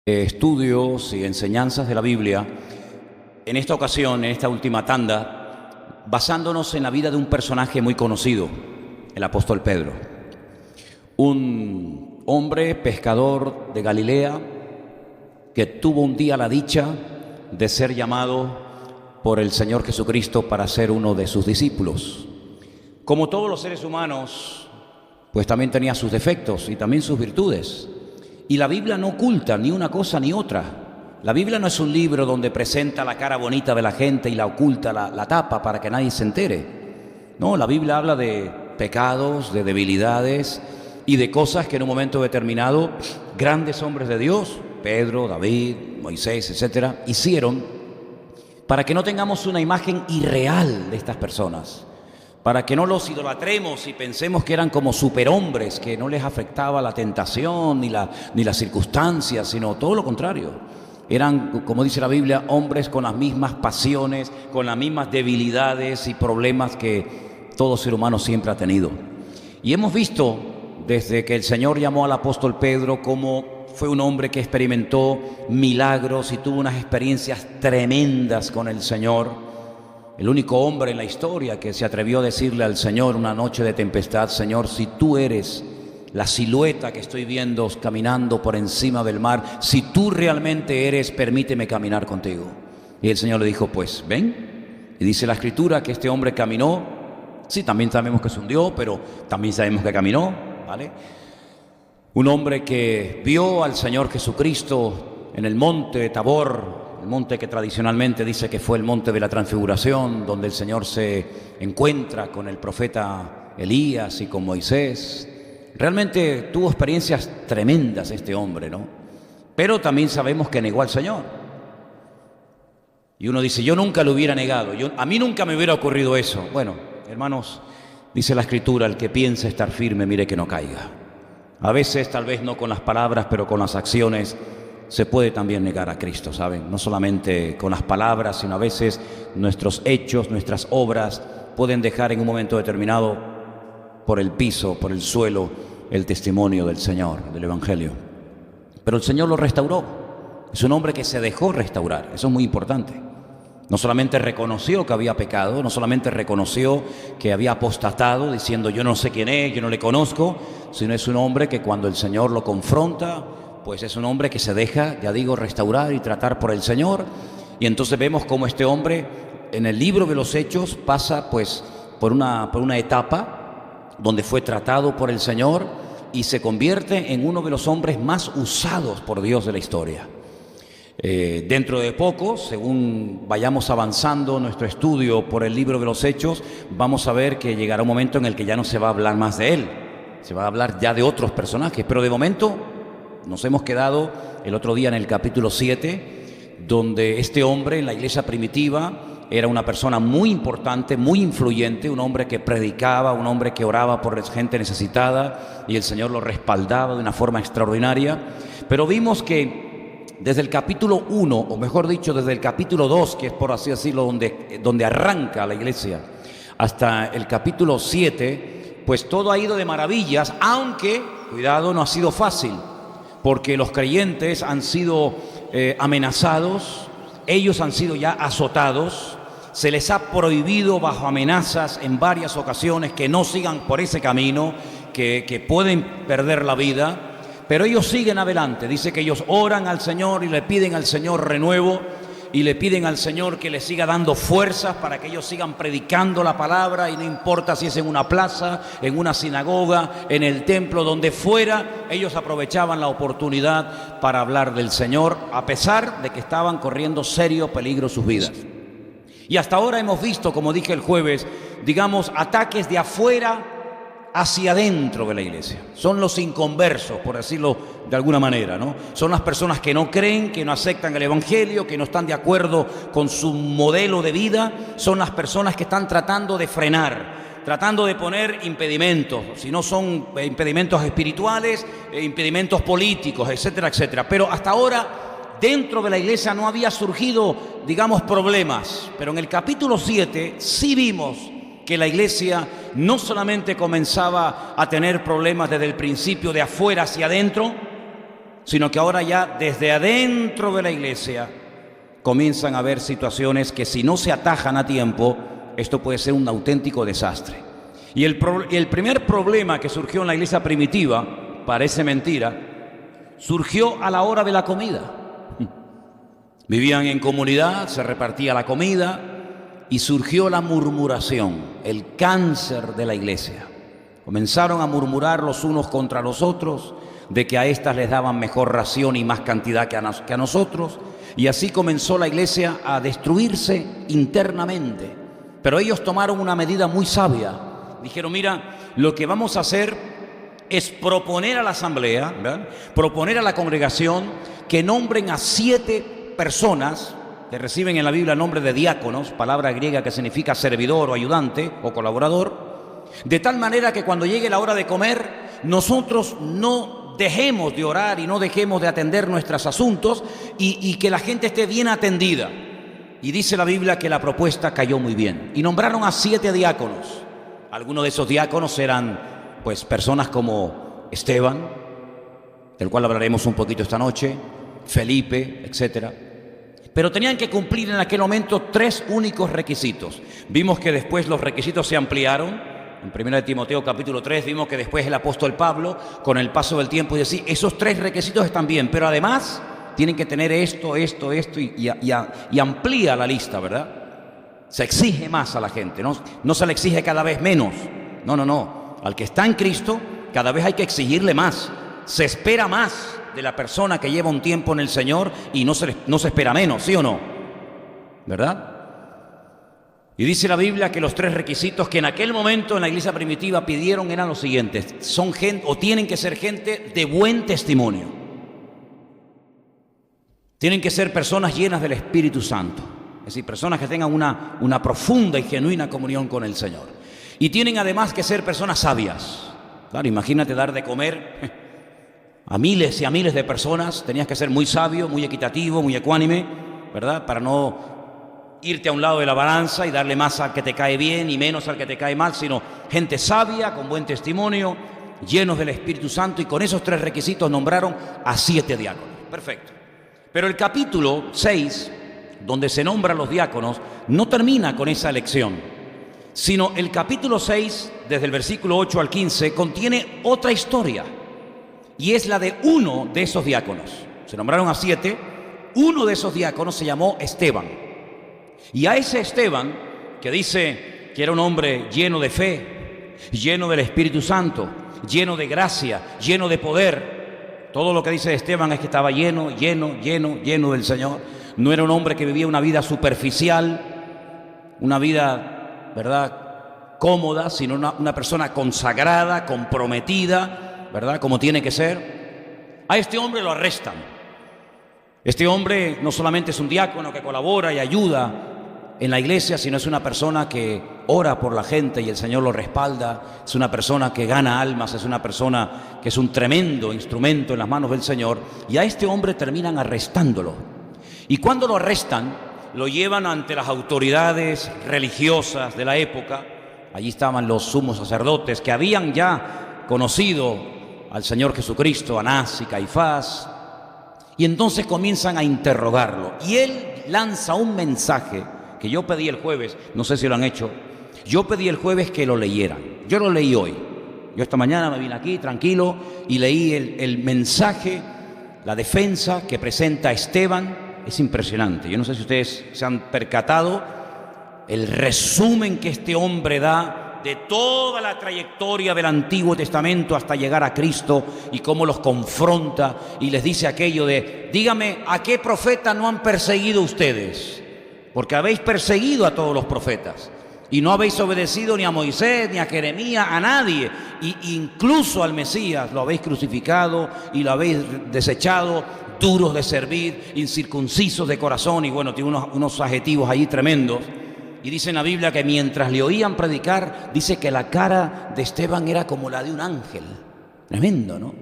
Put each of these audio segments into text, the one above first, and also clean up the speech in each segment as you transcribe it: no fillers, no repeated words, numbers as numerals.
Estudios y enseñanzas de la Biblia, en esta ocasión, en esta última tanda, basándonos en la vida de un personaje muy conocido, el apóstol Pedro. Un hombre pescador de Galilea que tuvo un día la dicha de ser llamado por el Señor Jesucristo para ser uno de sus discípulos. Como todos los seres humanos, pues también tenía sus defectos y también sus virtudes. Y la Biblia no oculta ni una cosa ni otra. La Biblia no es un libro donde presenta la cara bonita de la gente y la oculta, la tapa para que nadie se entere. No, la Biblia habla de pecados, de debilidades y de cosas que en un momento determinado grandes hombres de Dios, Pedro, David, Moisés, etcétera, hicieron para que no tengamos una imagen irreal de estas personas, para que no los idolatremos y pensemos que eran como superhombres, que no les afectaba la tentación ni las circunstancias, sino todo lo contrario. Eran, como dice la Biblia, hombres con las mismas pasiones, con las mismas debilidades y problemas que todo ser humano siempre ha tenido. Y hemos visto, desde que el Señor llamó al apóstol Pedro, cómo fue un hombre que experimentó milagros y tuvo unas experiencias tremendas con el Señor. El único hombre en la historia que se atrevió a decirle al Señor una noche de tempestad: Señor, si tú eres la silueta que estoy viendo caminando por encima del mar, si tú realmente eres, permíteme caminar contigo. Y el Señor le dijo: pues ven. Y dice la Escritura que este hombre caminó. Sí, también sabemos que se hundió, pero también sabemos que caminó, ¿vale? Un hombre que vio al Señor Jesucristo en el monte de Tabor, el monte que tradicionalmente dice que fue el monte de la transfiguración, donde el Señor se encuentra con el profeta Elías y con Moisés. Realmente tuvo experiencias tremendas este hombre, ¿no? Pero también sabemos que negó al Señor. Y uno dice: yo nunca lo hubiera negado, a mí nunca me hubiera ocurrido eso. Bueno, hermanos, dice la Escritura: el que piensa estar firme, mire que no caiga. A veces, tal vez no con las palabras, pero con las acciones, se puede también negar a Cristo, ¿saben? No solamente con las palabras, sino a veces nuestros hechos, nuestras obras pueden dejar en un momento determinado por el piso, por el suelo, el testimonio del Señor, del Evangelio. Pero el Señor lo restauró. Es un hombre que se dejó restaurar. Eso es muy importante. No solamente reconoció que había pecado, no solamente reconoció que había apostatado, diciendo: yo no sé quién es, yo no le conozco, sino es un hombre que cuando el Señor lo confronta, pues es un hombre que se deja, ya digo, restaurar y tratar por el Señor. Y entonces vemos cómo este hombre en el libro de los Hechos pasa pues por una etapa donde fue tratado por el Señor y se convierte en uno de los hombres más usados por Dios de la historia. Dentro de poco, según vayamos avanzando nuestro estudio por el libro de los Hechos, vamos a ver que llegará un momento en el que ya no se va a hablar más de él, se va a hablar ya de otros personajes, pero de momento nos hemos quedado el otro día en el capítulo 7, donde este hombre en la iglesia primitiva era una persona muy importante, muy influyente, un hombre que predicaba, un hombre que oraba por gente necesitada y el Señor lo respaldaba de una forma extraordinaria. Pero vimos que desde el capítulo 1, o mejor dicho, desde el capítulo 2, que es por así decirlo donde arranca la iglesia, hasta el capítulo 7, pues todo ha ido de maravillas, aunque, cuidado, no ha sido fácil, porque los creyentes han sido amenazados, ellos han sido ya azotados, se les ha prohibido bajo amenazas en varias ocasiones que no sigan por ese camino, que pueden perder la vida, pero ellos siguen adelante. Dice que ellos oran al Señor y le piden al Señor renuevo y le piden al Señor que les siga dando fuerzas para que ellos sigan predicando la palabra, y no importa si es en una plaza, en una sinagoga, en el templo, donde fuera, ellos aprovechaban la oportunidad para hablar del Señor, a pesar de que estaban corriendo serio peligro sus vidas. Y hasta ahora hemos visto, como dije el jueves, digamos, ataques de afuera hacia adentro de la iglesia. Son los inconversos, por decirlo de alguna manera, ¿no? Son las personas que no creen, que no aceptan el Evangelio, que no están de acuerdo con su modelo de vida. Son las personas que están tratando de frenar, tratando de poner impedimentos, si no son impedimentos espirituales, impedimentos políticos, etcétera, etcétera. Pero hasta ahora dentro de la iglesia no había surgido, digamos, problemas. Pero en el capítulo 7 sí vimos que la iglesia no solamente comenzaba a tener problemas desde el principio de afuera hacia adentro, sino que ahora ya desde adentro de la iglesia comienzan a haber situaciones que si no se atajan a tiempo, esto puede ser un auténtico desastre. Y el primer problema que surgió en la iglesia primitiva, parece mentira, surgió a la hora de la comida. Vivían en comunidad, se repartía la comida y surgió la murmuración, el cáncer de la iglesia. Comenzaron a murmurar los unos contra los otros de que a estas les daban mejor ración y más cantidad que a nosotros, y así comenzó la iglesia a destruirse internamente. Pero ellos tomaron una medida muy sabia. Dijeron, mira, lo que vamos a hacer es proponer a la asamblea, ¿verdad?, proponer a la congregación que nombren a 7 personas que reciben en la Biblia el nombre de diáconos, palabra griega que significa servidor o ayudante o colaborador, de tal manera que cuando llegue la hora de comer, nosotros no dejemos de orar y no dejemos de atender nuestros asuntos y que la gente esté bien atendida. Y dice la Biblia que la propuesta cayó muy bien. Y nombraron a 7 diáconos. Algunos de esos diáconos eran pues personas como Esteban, del cual hablaremos un poquito esta noche, Felipe, etcétera. Pero tenían que cumplir en aquel momento 3 únicos requisitos. Vimos que después los requisitos se ampliaron. En 1 Timoteo capítulo 3 vimos que después el apóstol Pablo, con el paso del tiempo, y decía, esos 3 requisitos están bien, pero además tienen que tener esto y amplía la lista, ¿verdad? Se exige más a la gente, no se le exige cada vez menos. No. Al que está en Cristo, cada vez hay que exigirle más. Se espera más de la persona que lleva un tiempo en el Señor y no se espera menos, ¿sí o no? ¿Verdad? Y dice la Biblia que los 3 requisitos que en aquel momento en la iglesia primitiva pidieron eran los siguientes: son gente, o tienen que ser gente de buen testimonio. Tienen que ser personas llenas del Espíritu Santo, es decir, personas que tengan una profunda y genuina comunión con el Señor. Y tienen además que ser personas sabias. Claro, imagínate dar de comer a miles y a miles de personas. Tenías que ser muy sabio, muy equitativo, muy ecuánime, ¿verdad?, para no irte a un lado de la balanza y darle más al que te cae bien y menos al que te cae mal, sino gente sabia, con buen testimonio, llenos del Espíritu Santo, y con esos 3 requisitos nombraron a 7 diáconos. Perfecto. Pero el capítulo 6, donde se nombran los diáconos, no termina con esa elección, sino el capítulo 6, desde el versículo 8 al 15, contiene otra historia, y es la de uno de esos diáconos. Se nombraron a 7, uno de esos diáconos se llamó Esteban. Y a ese Esteban, que dice que era un hombre lleno de fe, lleno del Espíritu Santo, lleno de gracia, lleno de poder, todo lo que dice Esteban es que estaba lleno del Señor. No era un hombre que vivía una vida superficial, una vida, ¿verdad?, cómoda, sino una persona consagrada, comprometida, ¿verdad?, como tiene que ser. A este hombre lo arrestan. Este hombre no solamente es un diácono que colabora y ayuda en la iglesia, sino es una persona que ora por la gente y el Señor lo respalda. Es una persona que gana almas, es una persona que es un tremendo instrumento en las manos del Señor. Y a este hombre terminan arrestándolo. Y cuando lo arrestan, lo llevan ante las autoridades religiosas de la época. Allí estaban los sumos sacerdotes que habían ya conocido al Señor Jesucristo, Anás y Caifás. Y entonces comienzan a interrogarlo. Y él lanza un mensaje que yo pedí el jueves, no sé si lo han hecho. Yo pedí el jueves que lo leyeran. Yo lo leí hoy. Yo esta mañana me vine aquí tranquilo y leí el mensaje, la defensa que presenta Esteban. Es impresionante. Yo no sé si ustedes se han percatado el resumen que este hombre da de toda la trayectoria del Antiguo Testamento hasta llegar a Cristo, y cómo los confronta y les dice aquello de: dígame, ¿a qué profeta no han perseguido ustedes? Porque habéis perseguido a todos los profetas y no habéis obedecido ni a Moisés, ni a Jeremías, a nadie, y incluso al Mesías lo habéis crucificado y lo habéis desechado, duros de servir, incircuncisos de corazón. Y bueno, tiene unos adjetivos allí tremendos. Y dice en la Biblia que mientras le oían predicar, dice que la cara de Esteban era como la de un ángel. Tremendo, ¿no?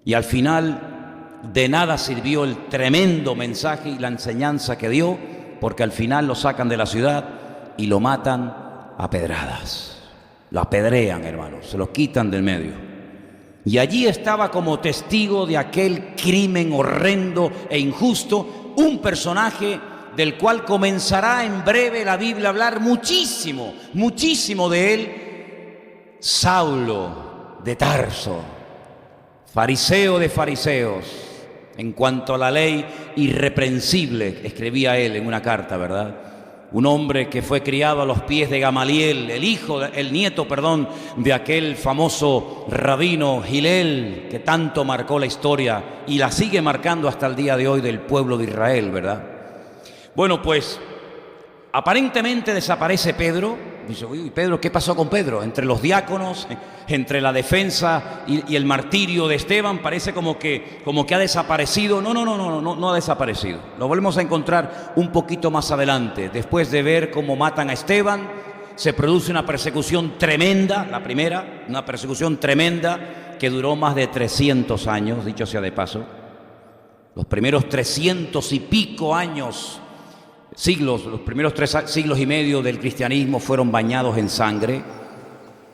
Y al final de nada sirvió el tremendo mensaje y la enseñanza que dio, porque al final lo sacan de la ciudad y lo matan a pedradas. Lo apedrean, hermanos, se lo quitan del medio. Y allí estaba como testigo de aquel crimen horrendo e injusto, un personaje del cual comenzará en breve la Biblia a hablar muchísimo, muchísimo de él, Saulo de Tarso, fariseo de fariseos, en cuanto a la ley irreprensible, escribía él en una carta, ¿verdad? Un hombre que fue criado a los pies de Gamaliel, el nieto de aquel famoso rabino Hillel, que tanto marcó la historia y la sigue marcando hasta el día de hoy del pueblo de Israel, ¿verdad? Bueno, pues aparentemente desaparece Pedro. Dice, uy, Pedro, ¿qué pasó con Pedro? Entre los diáconos, entre la defensa y el martirio de Esteban, parece como que ha desaparecido. No ha desaparecido. Lo volvemos a encontrar un poquito más adelante. Después de ver cómo matan a Esteban, se produce una persecución tremenda, la primera, una persecución tremenda que duró más de 300 años, dicho sea de paso. Los primeros 300 y pico años, los primeros 3 siglos y medio del cristianismo fueron bañados en sangre.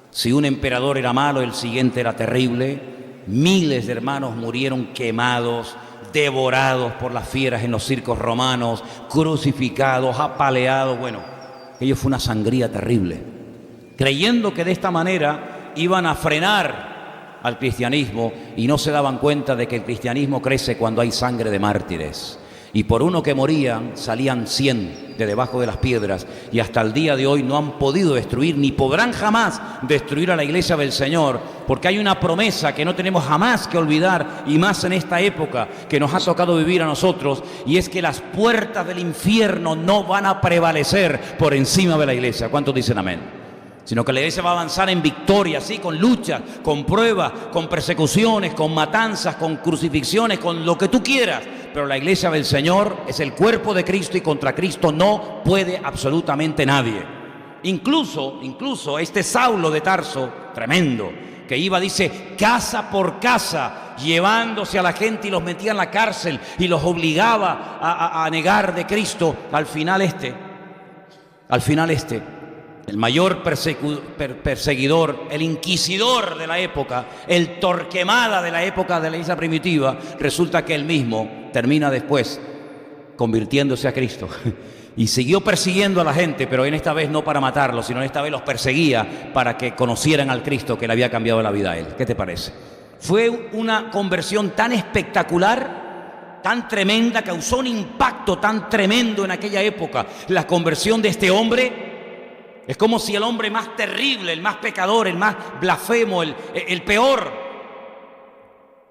Si un emperador era malo, el siguiente era terrible. Miles de hermanos murieron quemados, devorados por las fieras en los circos romanos, crucificados, apaleados. Bueno, aquello fue una sangría terrible, creyendo que de esta manera iban a frenar al cristianismo, y no se daban cuenta de que el cristianismo crece cuando hay sangre de mártires. Y por uno que morían, salían 100 de debajo de las piedras, y hasta el día de hoy no han podido destruir, ni podrán jamás destruir a la iglesia del Señor, porque hay una promesa que no tenemos jamás que olvidar, y más en esta época que nos ha tocado vivir a nosotros, y es que las puertas del infierno no van a prevalecer por encima de la iglesia. ¿Cuántos dicen amén? Sino que la iglesia va a avanzar en victoria, sí, con luchas, con pruebas, con persecuciones, con matanzas, con crucifixiones, con lo que tú quieras. Pero la iglesia del Señor es el cuerpo de Cristo, y contra Cristo no puede absolutamente nadie. Incluso este Saulo de Tarso, tremendo, que iba, dice, casa por casa, llevándose a la gente y los metía en la cárcel y los obligaba a negar de Cristo. Al final el mayor perseguidor, el inquisidor de la época, el Torquemada de la época de la iglesia primitiva, resulta que él mismo termina después convirtiéndose a Cristo. Y siguió persiguiendo a la gente, pero en esta vez no para matarlos, sino en esta vez los perseguía para que conocieran al Cristo que le había cambiado la vida a él. ¿Qué te parece? Fue una conversión tan espectacular, tan tremenda, causó un impacto tan tremendo en aquella época, la conversión de este hombre. Es como si el hombre más terrible, el más pecador, el más blasfemo, el peor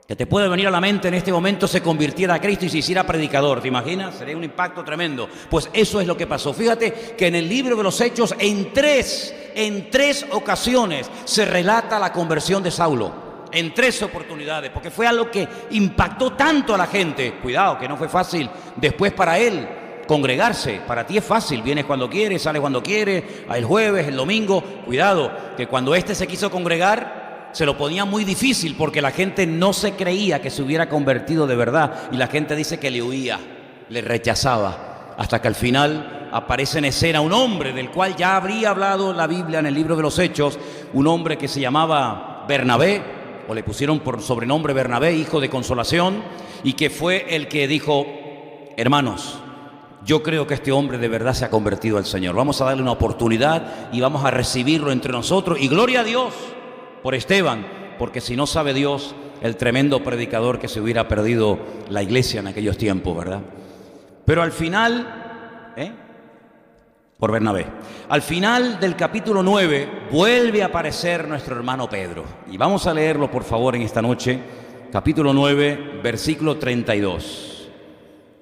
que te puede venir a la mente en este momento se convirtiera a Cristo y se hiciera predicador. ¿Te imaginas? Sería un impacto tremendo. Pues eso es lo que pasó. Fíjate que en el libro de los Hechos, en tres ocasiones se relata la conversión de Saulo. En 3 oportunidades, porque fue algo que impactó tanto a la gente. Cuidado, que no fue fácil después para él congregarse. Para ti es fácil, vienes cuando quieres, sales cuando quieres, el jueves, el domingo. Cuidado, que cuando se quiso congregar, se lo ponía muy difícil, porque la gente no se creía que se hubiera convertido de verdad, y la gente dice que le huía, le rechazaba, hasta que al final aparece en escena un hombre del cual ya habría hablado la Biblia en el libro de los Hechos, un hombre que se llamaba Bernabé, o le pusieron por sobrenombre Bernabé, hijo de consolación, y que fue el que dijo: hermanos, yo creo que este hombre de verdad se ha convertido al Señor. Vamos a darle una oportunidad y vamos a recibirlo entre nosotros. Y gloria a Dios por Esteban, porque si no sabe Dios el tremendo predicador que se hubiera perdido la iglesia en aquellos tiempos, ¿verdad? Pero al final, por Bernabé, al final del capítulo 9 vuelve a aparecer nuestro hermano Pedro. Y vamos a leerlo, por favor, en esta noche. Capítulo 9, versículo 32.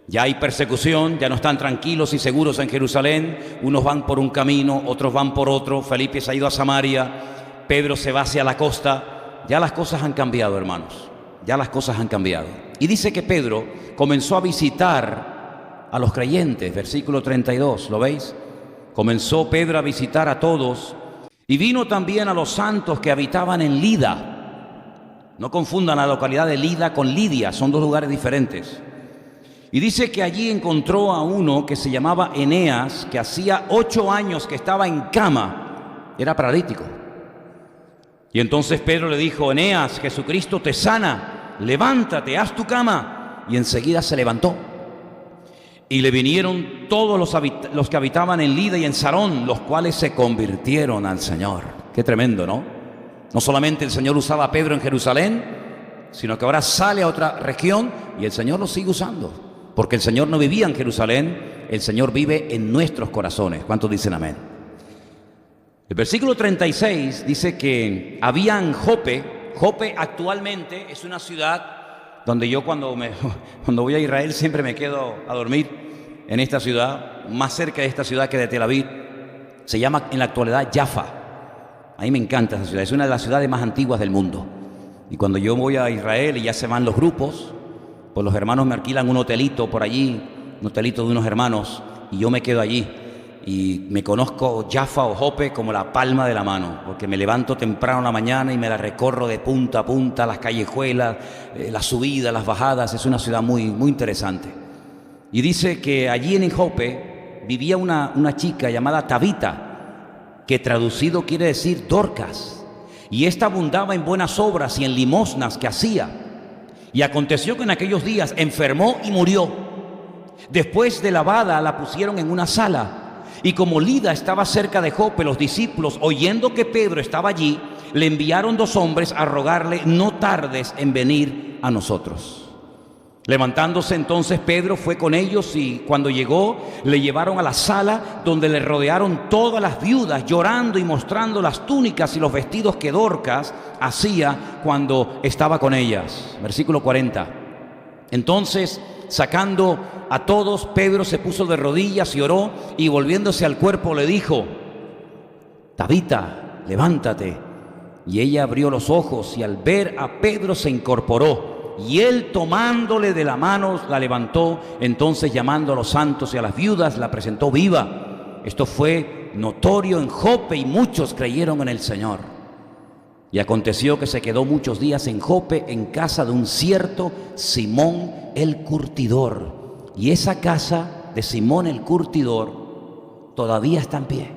Ya hay persecución, ya no están tranquilos y seguros en Jerusalén. Unos van por un camino, otros van por otro. Felipe se ha ido a Samaria, Pedro se va hacia la costa. Ya las cosas han cambiado, hermanos. Ya las cosas han cambiado. Y dice que Pedro comenzó a visitar a los creyentes. Versículo 32, ¿lo veis? Comenzó Pedro a visitar a todos. Y vino también a los santos que habitaban en Lida. No confundan la localidad de Lida con Lidia, son 2 lugares diferentes. Y dice que allí encontró a uno que se llamaba Eneas, que hacía 8 años que estaba en cama, era paralítico. Y entonces Pedro le dijo: Eneas, Jesucristo te sana, levántate, haz tu cama. Y enseguida se levantó. Y le vinieron todos los que habitaban en Lida y en Sarón, los cuales se convirtieron al Señor. Qué tremendo, ¿no? No solamente el Señor usaba a Pedro en Jerusalén, sino que ahora sale a otra región y el Señor lo sigue usando. Porque el Señor no vivía en Jerusalén, el Señor vive en nuestros corazones. ¿Cuántos dicen amén? El versículo 36 dice que había en Jope. Jope actualmente es una ciudad donde yo cuando voy a Israel siempre me quedo a dormir en esta ciudad, más cerca de esta ciudad que de Tel Aviv. Se llama en la actualidad Jaffa. A mí me encanta esa ciudad, es una de las ciudades más antiguas del mundo. Y cuando yo voy a Israel y ya se van los grupos, pues los hermanos me alquilan un hotelito por allí, un hotelito de unos hermanos, y yo me quedo allí. Y me conozco Jaffa o Jope como la palma de la mano, porque me levanto temprano en la mañana y me la recorro de punta a punta, las callejuelas, las subidas, las bajadas. Es una ciudad muy, muy interesante. Y dice que allí en Jope vivía una chica llamada Tabita, que traducido quiere decir Dorcas. Y esta abundaba en buenas obras y en limosnas que hacía. Y aconteció que en aquellos días enfermó y murió. Después de lavada la pusieron en una sala. Y como Lida estaba cerca de Jope, los discípulos, oyendo que Pedro estaba allí, le enviaron 2 hombres a rogarle: no tardes en venir a nosotros. Levantándose entonces Pedro fue con ellos, y cuando llegó le llevaron a la sala donde le rodearon todas las viudas, llorando y mostrando las túnicas y los vestidos que Dorcas hacía cuando estaba con ellas. Versículo 40. Entonces, sacando a todos, Pedro se puso de rodillas y oró, y volviéndose al cuerpo le dijo: Tabita, levántate. Y ella abrió los ojos, y al ver a Pedro se incorporó. Y él, tomándole de la mano, la levantó. Entonces, llamando a los santos y a las viudas, la presentó viva. Esto fue notorio en Jope, y muchos creyeron en el Señor. Y aconteció que se quedó muchos días en Jope, en casa de un cierto Simón el curtidor. Y esa casa de Simón el curtidor todavía está en pie.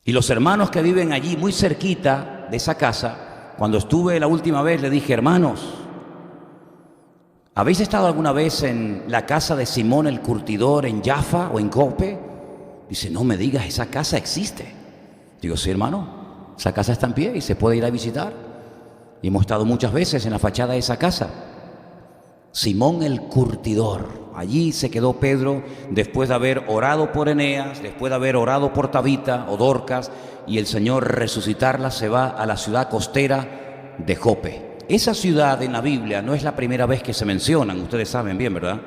Y los hermanos que viven allí, muy cerquita de esa casa, cuando estuve la última vez, le dije: hermanos, ¿habéis estado alguna vez en la casa de Simón el curtidor en Jaffa o en Jope? Dice: no me digas, esa casa existe. Digo: sí, hermano, esa casa está en pie y se puede ir a visitar. Y hemos estado muchas veces en la fachada de esa casa. Simón el curtidor. Allí se quedó Pedro después de haber orado por Eneas, después de haber orado por Tabita o Dorcas, y el Señor resucitarla, se va a la ciudad costera de Jope. Esa ciudad en la Biblia no es la primera vez que se mencionan, ustedes saben bien, ¿verdad?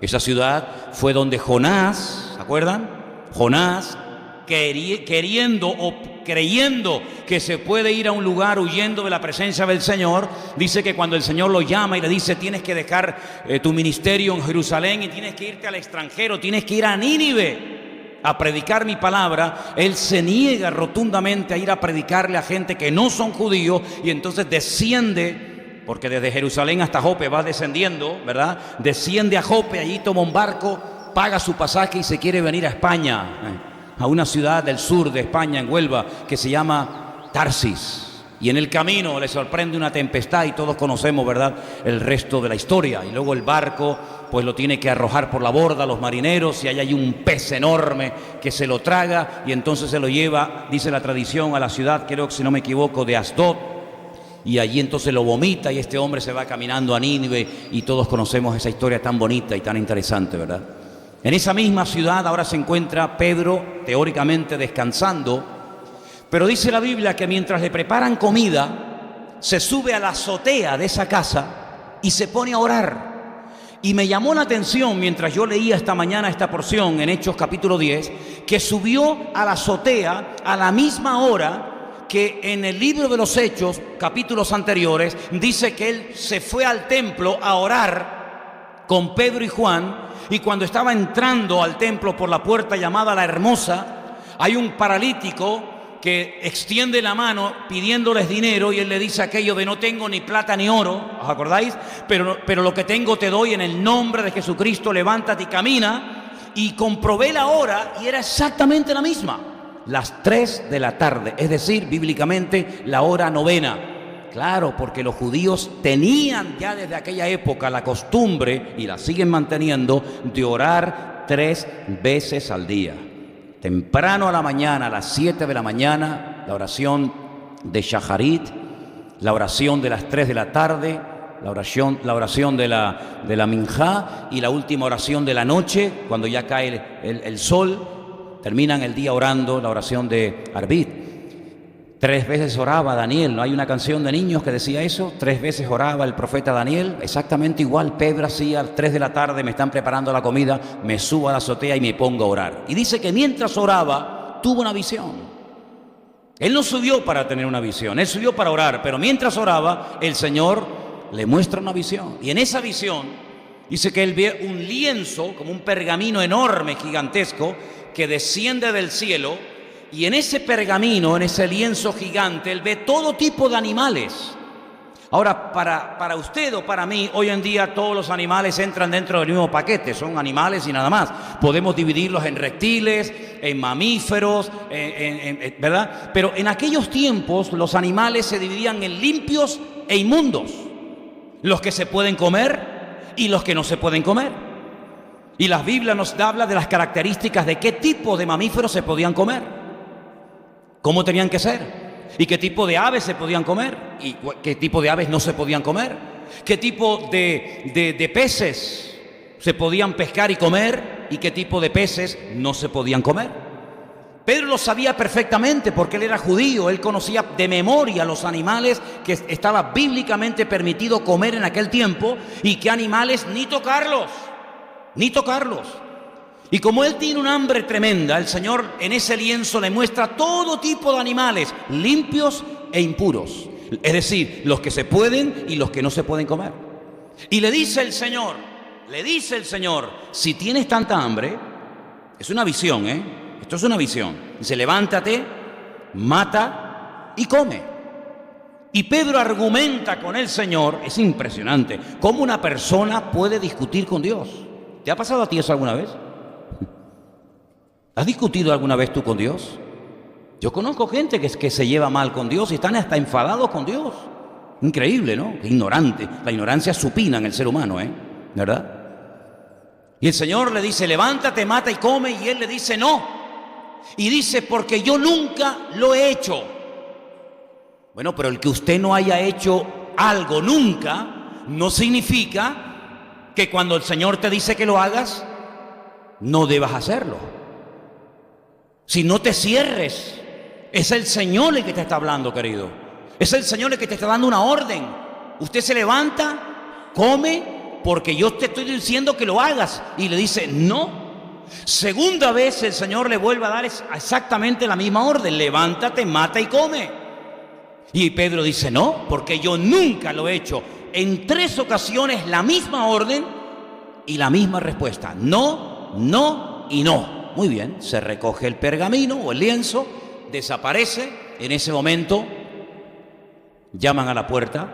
Esa ciudad fue donde Jonás, ¿se acuerdan? Jonás, queriendo o creyendo que se puede ir a un lugar huyendo de la presencia del Señor, dice que cuando el Señor lo llama y le dice: tienes que dejar tu ministerio en Jerusalén y tienes que irte al extranjero, tienes que ir a Nínive a predicar mi palabra, él se niega rotundamente a ir a predicarle a gente que no son judíos, y entonces desciende, porque desde Jerusalén hasta Jope va descendiendo, ¿verdad? Desciende a Jope, allí toma un barco, paga su pasaje y se quiere venir a España, a una ciudad del sur de España, en Huelva, que se llama Tarsis. Y en el camino le sorprende una tempestad, y todos conocemos, ¿verdad?, el resto de la historia. Y luego el barco pues lo tiene que arrojar por la borda los marineros, y hay un pez enorme que se lo traga, y entonces se lo lleva, dice la tradición, a la ciudad, creo que si no me equivoco, de Asdod, y allí entonces lo vomita, y este hombre se va caminando a Nínive, y todos conocemos esa historia tan bonita y tan interesante, ¿verdad? En esa misma ciudad ahora se encuentra Pedro, teóricamente descansando, pero dice la Biblia que mientras le preparan comida, se sube a la azotea de esa casa y se pone a orar. Y me llamó la atención, mientras yo leía esta mañana esta porción en Hechos capítulo 10, que subió a la azotea a la misma hora que en el libro de los Hechos, capítulos anteriores, dice que él se fue al templo a orar con Pedro y Juan. Y cuando estaba entrando al templo por la puerta llamada La Hermosa, hay un paralítico que extiende la mano pidiéndoles dinero, y él le dice aquello de: no tengo ni plata ni oro, ¿os acordáis? Pero lo que tengo te doy, en el nombre de Jesucristo, levántate y camina. Y comprobé la hora y era exactamente la misma. las 3 de la tarde, es decir, bíblicamente la hora novena. Claro, porque los judíos tenían ya desde aquella época la costumbre, y la siguen manteniendo, de orar 3 veces al día. Temprano a la mañana, a las 7 de la mañana, la oración de Shaharit, la oración de las 3 de la tarde, la oración de la Minjá, y la última oración de la noche, cuando ya cae el sol. Terminan el día orando la oración de Arbit. 3 veces oraba Daniel, ¿no hay una canción de niños que decía eso? 3 veces oraba el profeta Daniel. Exactamente igual Pedro hacía. A las 3 de la tarde me están preparando la comida, me subo a la azotea y me pongo a orar. Y dice que mientras oraba tuvo una visión. Él no subió para tener una visión, él subió para orar, pero mientras oraba el Señor le muestra una visión. Y en esa visión dice que él ve un lienzo, como un pergamino enorme, gigantesco, que desciende del cielo. Y en ese pergamino, en ese lienzo gigante, él ve todo tipo de animales. Ahora, para usted o para mí, hoy en día todos los animales entran dentro del mismo paquete, son animales y nada más. Podemos dividirlos en reptiles, en mamíferos, ¿verdad? Pero en aquellos tiempos los animales se dividían en limpios e inmundos. Los que se pueden comer y los que no se pueden comer. Y la Biblia nos habla de las características de qué tipo de mamíferos se podían comer, cómo tenían que ser, y qué tipo de aves se podían comer, y qué tipo de aves no se podían comer, qué tipo de peces se podían pescar y comer, y qué tipo de peces no se podían comer. Pedro lo sabía perfectamente porque él era judío, él conocía de memoria los animales que estaba bíblicamente permitido comer en aquel tiempo, y qué animales ni tocarlos. Y como él tiene un hambre tremenda, el Señor en ese lienzo le muestra todo tipo de animales, limpios e impuros. Es decir, los que se pueden y los que no se pueden comer. Y le dice el Señor, si tienes tanta hambre, es una visión, esto es una visión. Dice, levántate, mata y come. Y Pedro argumenta con el Señor. Es impresionante cómo una persona puede discutir con Dios. ¿Te ha pasado a ti eso alguna vez? ¿Has discutido alguna vez tú con Dios? Yo conozco gente que se lleva mal con Dios y están hasta enfadados con Dios. Increíble, ¿no? Qué ignorante. La ignorancia supina en el ser humano, ¿verdad? Y el Señor le dice, levántate, mata y come, y él le dice, no. Y dice, porque yo nunca lo he hecho. Bueno, pero el que usted no haya hecho algo nunca, no significa que cuando el Señor te dice que lo hagas, no debas hacerlo. Si no te cierres, es el Señor el que te está hablando, querido. Es el Señor el que te está dando una orden. Usted se levanta, come, porque yo te estoy diciendo que lo hagas. Y le dice, no. Segunda vez el Señor le vuelve a dar exactamente la misma orden. Levántate, mata y come. Y Pedro dice, no, porque yo nunca lo he hecho. En 3 ocasiones la misma orden y la misma respuesta. No, no y no. Muy bien, se recoge el pergamino o el lienzo, desaparece. En ese momento llaman a la puerta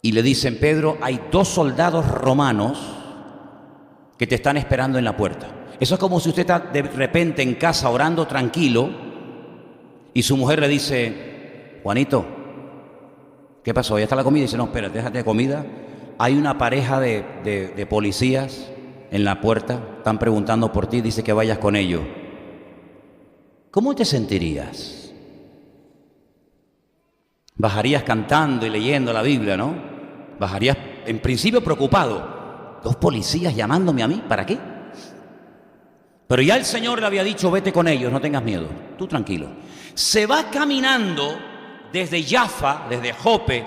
y le dicen, Pedro, hay 2 soldados romanos que te están esperando en la puerta. Eso es como si usted está de repente en casa orando tranquilo y su mujer le dice, Juanito, ¿qué pasó? ¿Ya está la comida? Y dice, no, espérate, déjate de comida. Hay una pareja de policías en la puerta, están preguntando por ti, dice que vayas con ellos. ¿Cómo te sentirías? Bajarías cantando y leyendo la Biblia, ¿no? Bajarías en principio preocupado. 2 policías llamándome a mí, ¿para qué? Pero ya el Señor le había dicho, vete con ellos, no tengas miedo, tú tranquilo. Se va caminando desde Jaffa, desde Jope,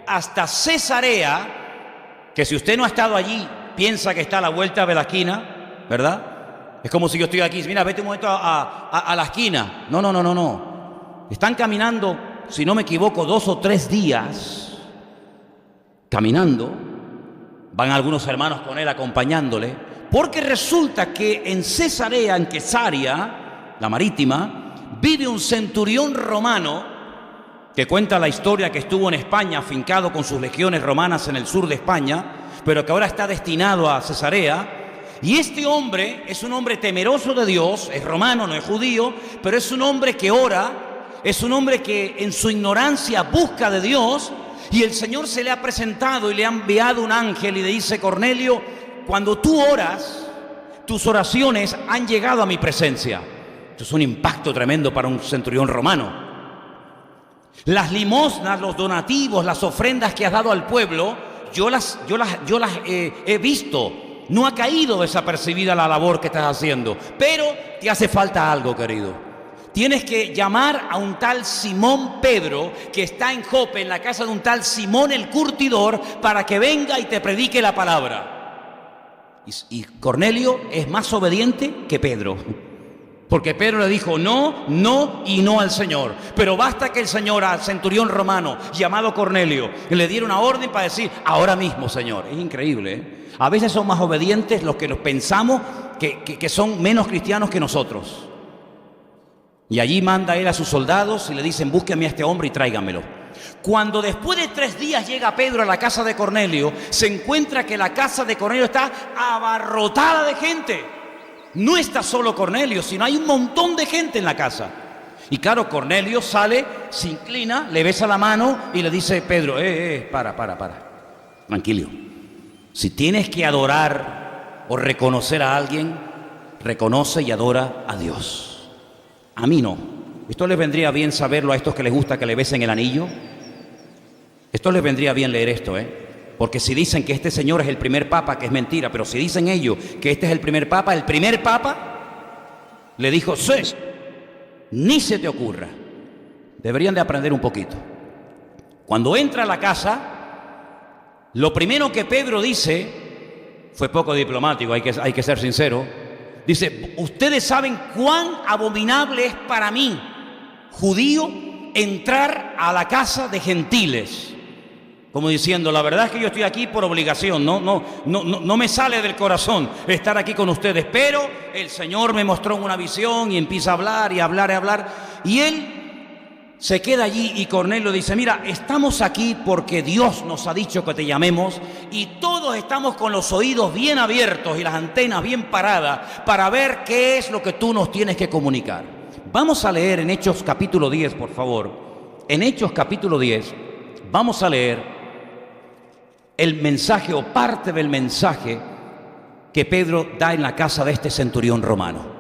hasta Cesarea, que si usted no ha estado allí, piensa que está a la vuelta de la esquina, ¿verdad? Es como si yo estoy aquí, mira, vete un momento a la esquina. No. Están caminando, si no me equivoco, 2 o 3 días, caminando. Van algunos hermanos con él acompañándole, porque resulta que en Cesarea, en Quesaria, la marítima, vive un centurión romano que cuenta la historia que estuvo en España, afincado con sus legiones romanas en el sur de España, pero que ahora está destinado a Cesarea. Y este hombre es un hombre temeroso de Dios, es romano, no es judío, pero es un hombre que ora, es un hombre que en su ignorancia busca de Dios, y el Señor se le ha presentado y le ha enviado un ángel y le dice: Cornelio, cuando tú oras, tus oraciones han llegado a mi presencia. Esto es un impacto tremendo para un centurión romano. Las limosnas, los donativos, las ofrendas que has dado al pueblo, yo las he visto. No ha caído desapercibida la labor que estás haciendo, pero te hace falta algo, querido. Tienes que llamar a un tal Simón Pedro, que está en Jope, en la casa de un tal Simón el curtidor, para que venga y te predique la palabra. Y Cornelio es más obediente que Pedro, porque Pedro le dijo no, no y no al Señor. Pero basta que el Señor al centurión romano llamado Cornelio le diera una orden para decir: ahora mismo, Señor. Es increíble, ¿eh? A veces son más obedientes los que nos pensamos que son menos cristianos que nosotros. Y allí manda él a sus soldados y le dicen: búsquenme a este hombre y tráiganmelo. Cuando después de 3 días llega Pedro a la casa de Cornelio, se encuentra que la casa de Cornelio está abarrotada de gente. No está solo Cornelio, sino hay un montón de gente en la casa. Y claro, Cornelio sale, se inclina, le besa la mano y le dice: Pedro, para. Tranquilo. Si tienes que adorar o reconocer a alguien, reconoce y adora a Dios. A mí no. ¿Esto les vendría bien saberlo a estos que les gusta que le besen el anillo? Esto les vendría bien leer esto, porque si dicen que este señor es el primer papa, que es mentira, pero si dicen ellos que este es el primer papa le dijo: sí, ni se te ocurra. Deberían de aprender un poquito. Cuando entra a la casa, lo primero que Pedro dice, fue poco diplomático, hay que ser sincero, dice: ustedes saben cuán abominable es para mí, judío, entrar a la casa de gentiles. Como diciendo: la verdad es que yo estoy aquí por obligación, no me sale del corazón estar aquí con ustedes, pero el Señor me mostró una visión y empieza a hablar y hablar, y él se queda allí. Y Cornelio dice: mira, estamos aquí porque Dios nos ha dicho que te llamemos, y todos estamos con los oídos bien abiertos y las antenas bien paradas para ver qué es lo que tú nos tienes que comunicar. Vamos a leer en Hechos capítulo 10, por favor. En Hechos capítulo 10 vamos a leer el mensaje o parte del mensaje que Pedro da en la casa de este centurión romano.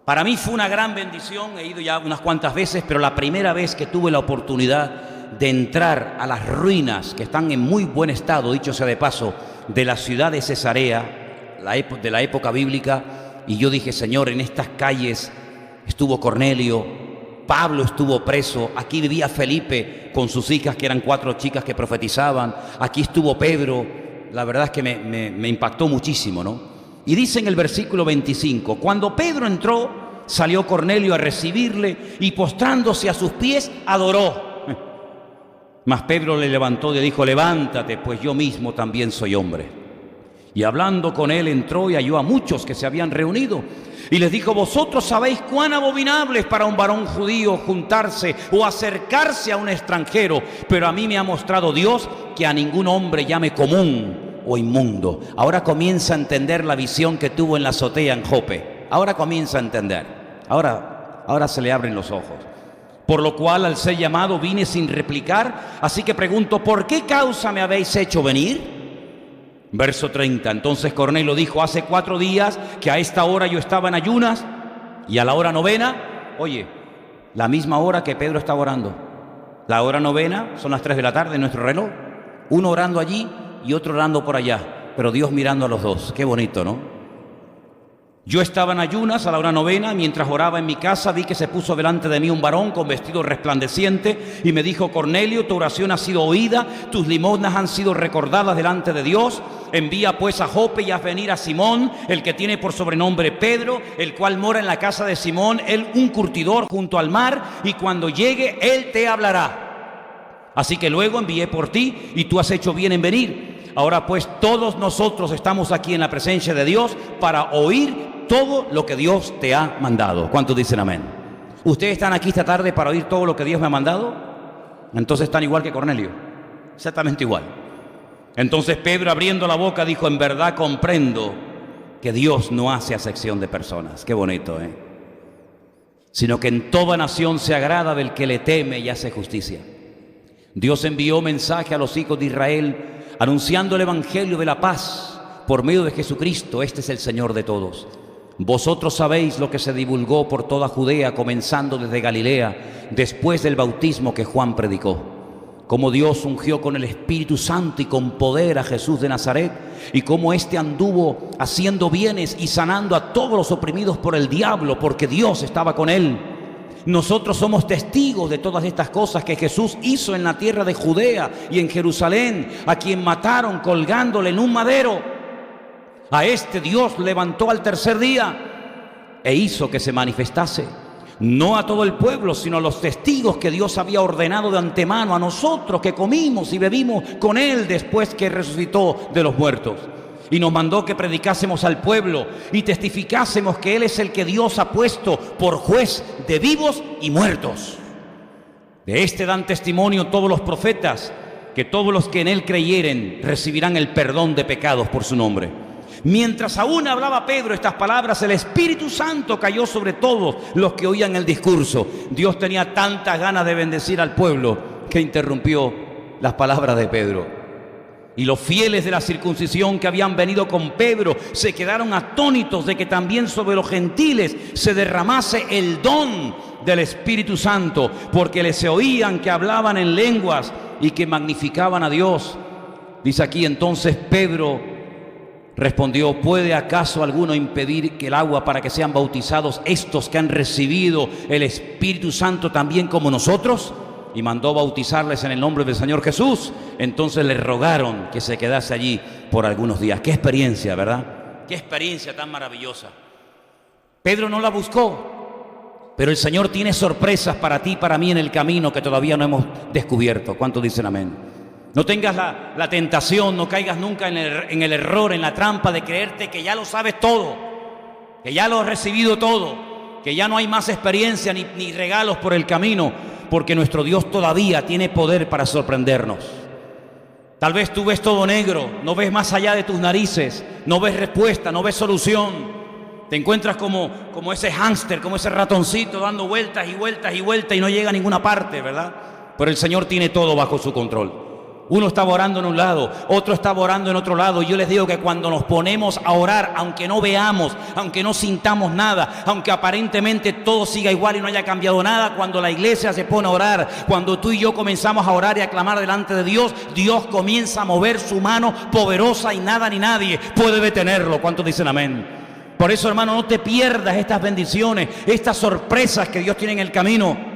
Para mí fue una gran bendición, he ido ya unas cuantas veces, pero la primera vez que tuve la oportunidad de entrar a las ruinas, que están en muy buen estado, dicho sea de paso, de la ciudad de Cesarea, de la época bíblica, y yo dije: Señor, en estas calles estuvo Cornelio, Pablo estuvo preso, aquí vivía Felipe con sus hijas, que eran 4 chicas que profetizaban, aquí estuvo Pedro. La verdad es que me impactó muchísimo, ¿no? Y dice en el versículo 25: cuando Pedro entró, salió Cornelio a recibirle y postrándose a sus pies adoró. Mas Pedro le levantó y le dijo: levántate, pues yo mismo también soy hombre. Y hablando con él, entró y halló a muchos que se habían reunido. Y les dijo: vosotros sabéis cuán abominable es para un varón judío juntarse o acercarse a un extranjero, pero a mí me ha mostrado Dios que a ningún hombre llame común o inmundo. Ahora comienza a entender la visión que tuvo en la azotea en Jope. Ahora comienza a entender. Ahora se le abren los ojos. Por lo cual, al ser llamado, vine sin replicar. Así que pregunto: ¿por qué causa me habéis hecho venir? Verso 30. Entonces Cornelio dijo: hace 4 días que a esta hora yo estaba en ayunas, y a la hora novena, oye, la misma hora que Pedro estaba orando. La hora novena son las 3 de la tarde en nuestro reloj. Uno orando allí y otro orando por allá, pero Dios mirando a los dos. Qué bonito, ¿no? Yo estaba en ayunas a la hora novena, mientras oraba en mi casa vi que se puso delante de mí un varón con vestido resplandeciente y me dijo: Cornelio, tu oración ha sido oída, tus limosnas han sido recordadas delante de Dios. Envía pues a Jope y haz venir a Simón, el que tiene por sobrenombre Pedro, el cual mora en la casa de Simón, él un curtidor junto al mar, y cuando llegue él te hablará. Así que luego envié por ti y tú has hecho bien en venir. Ahora pues todos nosotros estamos aquí en la presencia de Dios para oír todo lo que Dios te ha mandado. ¿Cuántos dicen amén? ¿Ustedes están aquí esta tarde para oír todo lo que Dios me ha mandado? Entonces están igual que Cornelio, exactamente igual. Entonces Pedro, abriendo la boca, dijo: en verdad comprendo que Dios no hace acepción de personas. Qué bonito, ¿eh? Sino que en toda nación se agrada del que le teme y hace justicia. Dios envió mensaje a los hijos de Israel anunciando el evangelio de la paz por medio de Jesucristo. Este es el Señor de todos. Vosotros sabéis lo que se divulgó por toda Judea, comenzando desde Galilea, después del bautismo que Juan predicó. Cómo Dios ungió con el Espíritu Santo y con poder a Jesús de Nazaret, y cómo éste anduvo haciendo bienes y sanando a todos los oprimidos por el diablo, porque Dios estaba con él. Nosotros somos testigos de todas estas cosas que Jesús hizo en la tierra de Judea y en Jerusalén, a quien mataron colgándole en un madero. A este Dios levantó al tercer día e hizo que se manifestase, no a todo el pueblo, sino a los testigos que Dios había ordenado de antemano, a nosotros que comimos y bebimos con Él después que resucitó de los muertos. Y nos mandó que predicásemos al pueblo y testificásemos que Él es el que Dios ha puesto por juez de vivos y muertos. De este dan testimonio todos los profetas, que todos los que en Él creyeren recibirán el perdón de pecados por su nombre. Mientras aún hablaba Pedro estas palabras, el Espíritu Santo cayó sobre todos los que oían el discurso. Dios tenía tantas ganas de bendecir al pueblo que interrumpió las palabras de Pedro. Y los fieles de la circuncisión que habían venido con Pedro se quedaron atónitos de que también sobre los gentiles se derramase el don del Espíritu Santo, porque les oían que hablaban en lenguas y que magnificaban a Dios. Dice aquí entonces Pedro respondió: ¿puede acaso alguno impedir que el agua para que sean bautizados estos que han recibido el Espíritu Santo también como nosotros? Y mandó bautizarles en el nombre del Señor Jesús. Entonces le rogaron que se quedase allí por algunos días. Qué experiencia, ¿verdad? Qué experiencia tan maravillosa. Pedro no la buscó, pero el Señor tiene sorpresas para ti y para mí en el camino que todavía no hemos descubierto. ¿Cuántos dicen amén? No tengas la tentación, no caigas nunca en el error, en la trampa de creerte que ya lo sabes todo, que ya lo has recibido todo, que ya no hay más experiencia ni regalos por el camino, porque nuestro Dios todavía tiene poder para sorprendernos. Tal vez tú ves todo negro, no ves más allá de tus narices, no ves respuesta, no ves solución. Te encuentras como ese hámster, como ese ratoncito dando vueltas y vueltas y vueltas y no llega a ninguna parte, ¿verdad? Pero el Señor tiene todo bajo su control. Uno estaba orando en un lado, otro estaba orando en otro lado. Y yo les digo que cuando nos ponemos a orar, aunque no veamos, aunque no sintamos nada, aunque aparentemente todo siga igual y no haya cambiado nada, cuando la iglesia se pone a orar, cuando tú y yo comenzamos a orar y a clamar delante de Dios, Dios comienza a mover su mano poderosa y nada ni nadie puede detenerlo. ¿Cuántos dicen amén? Por eso, hermano, no te pierdas estas bendiciones, estas sorpresas que Dios tiene en el camino.